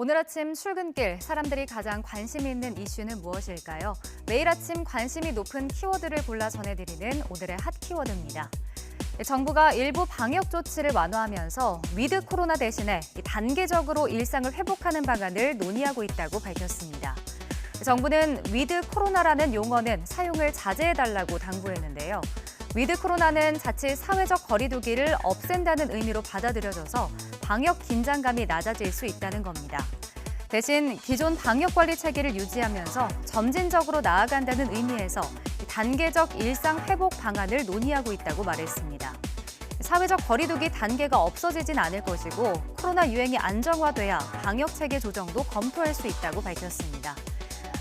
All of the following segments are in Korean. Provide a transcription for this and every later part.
오늘 아침 출근길 사람들이 가장 관심 있는 이슈는 무엇일까요? 매일 아침 관심이 높은 키워드를 골라 전해드리는 오늘의 핫 키워드입니다. 정부가 일부 방역 조치를 완화하면서 위드 코로나 대신에 단계적으로 일상을 회복하는 방안을 논의하고 있다고 밝혔습니다. 정부는 위드 코로나라는 용어는 사용을 자제해달라고 당부했는데요. 위드 코로나는 자칫 사회적 거리두기를 없앤다는 의미로 받아들여져서 방역 긴장감이 낮아질 수 있다는 겁니다. 대신 기존 방역 관리 체계를 유지하면서 점진적으로 나아간다는 의미에서 단계적 일상 회복 방안을 논의하고 있다고 말했습니다. 사회적 거리두기 단계가 없어지진 않을 것이고 코로나 유행이 안정화돼야 방역 체계 조정도 검토할 수 있다고 밝혔습니다.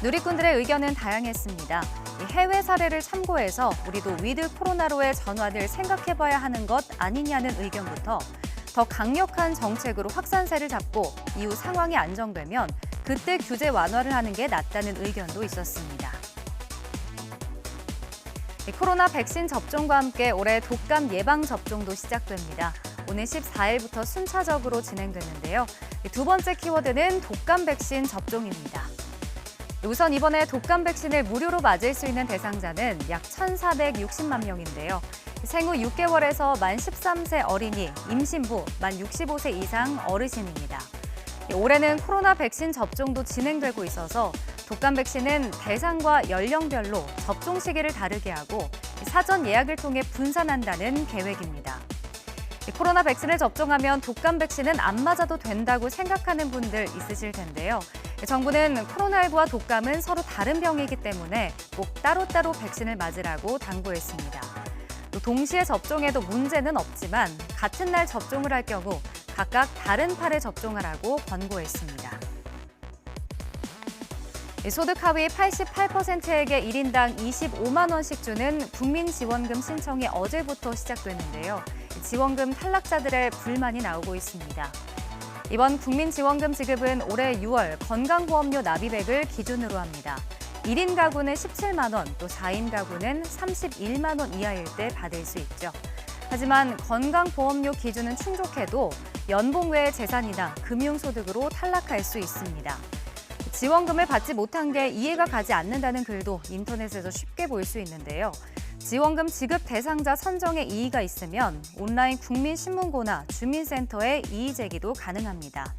누리꾼들의 의견은 다양했습니다. 해외 사례를 참고해서 우리도 위드 코로나로의 전환을 생각해봐야 하는 것 아니냐는 의견부터 더 강력한 정책으로 확산세를 잡고 이후 상황이 안정되면 그때 규제 완화를 하는 게 낫다는 의견도 있었습니다. 코로나 백신 접종과 함께 올해 독감 예방 접종도 시작됩니다. 오늘 14일부터 순차적으로 진행되는데요. 두 번째 키워드는 독감 백신 접종입니다. 우선 이번에 독감 백신을 무료로 맞을 수 있는 대상자는 약 1,460만 명인데요. 생후 6개월에서 만 13세 어린이, 임신부, 만 65세 이상 어르신입니다. 올해는 코로나 백신 접종도 진행되고 있어서 독감 백신은 대상과 연령별로 접종 시기를 다르게 하고 사전 예약을 통해 분산한다는 계획입니다. 코로나 백신을 접종하면 독감 백신은 안 맞아도 된다고 생각하는 분들 있으실 텐데요. 정부는 코로나19와 독감은 서로 다른 병이기 때문에 꼭 따로따로 백신을 맞으라고 당부했습니다. 또 동시에 접종해도 문제는 없지만 같은 날 접종을 할 경우 각각 다른 팔에 접종하라고 권고했습니다. 소득 하위 88%에게 1인당 25만 원씩 주는 국민지원금 신청이 어제부터 시작됐는데요. 지원금 탈락자들의 불만이 나오고 있습니다. 이번 국민지원금 지급은 올해 6월 건강보험료 납입액을 기준으로 합니다. 1인 가구는 17만 원, 또 4인 가구는 31만 원 이하일 때 받을 수 있죠. 하지만 건강보험료 기준은 충족해도 연봉 외의 재산이나 금융소득으로 탈락할 수 있습니다. 지원금을 받지 못한 게 이해가 가지 않는다는 글도 인터넷에서 쉽게 볼 수 있는데요. 지원금 지급 대상자 선정에 이의가 있으면 온라인 국민신문고나 주민센터에 이의 제기도 가능합니다.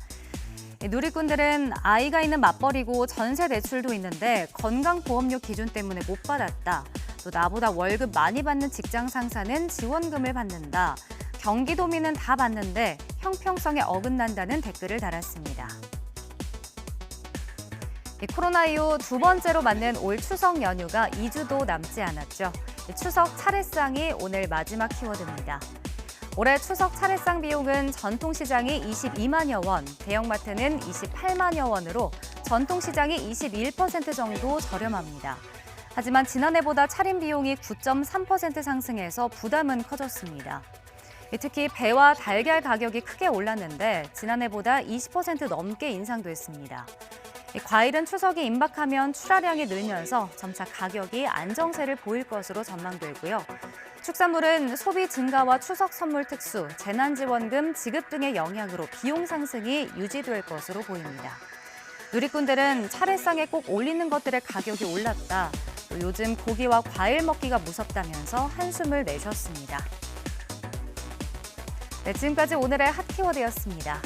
누리꾼들은 아이가 있는 맞벌이고 전세 대출도 있는데 건강보험료 기준 때문에 못 받았다. 또 나보다 월급 많이 받는 직장 상사는 지원금을 받는다. 경기도민은 다 받는데 형평성에 어긋난다는 댓글을 달았습니다. 코로나 이후 두 번째로 맞는 올 추석 연휴가 2주도 남지 않았죠. 추석 차례상이 오늘 마지막 키워드입니다. 올해 추석 차례상 비용은 전통시장이 22만여 원, 대형마트는 28만여 원으로 전통시장이 21% 정도 저렴합니다. 하지만 지난해보다 차림 비용이 9.3% 상승해서 부담은 커졌습니다. 특히 배와 달걀 가격이 크게 올랐는데 지난해보다 20% 넘게 인상됐습니다. 과일은 추석이 임박하면 출하량이 늘면서 점차 가격이 안정세를 보일 것으로 전망되고요. 축산물은 소비 증가와 추석 선물 특수, 재난지원금 지급 등의 영향으로 비용 상승이 유지될 것으로 보입니다. 누리꾼들은 차례상에 꼭 올리는 것들의 가격이 올랐다. 또 요즘 고기와 과일 먹기가 무섭다면서 한숨을 내셨습니다. 네, 지금까지 오늘의 핫 키워드였습니다.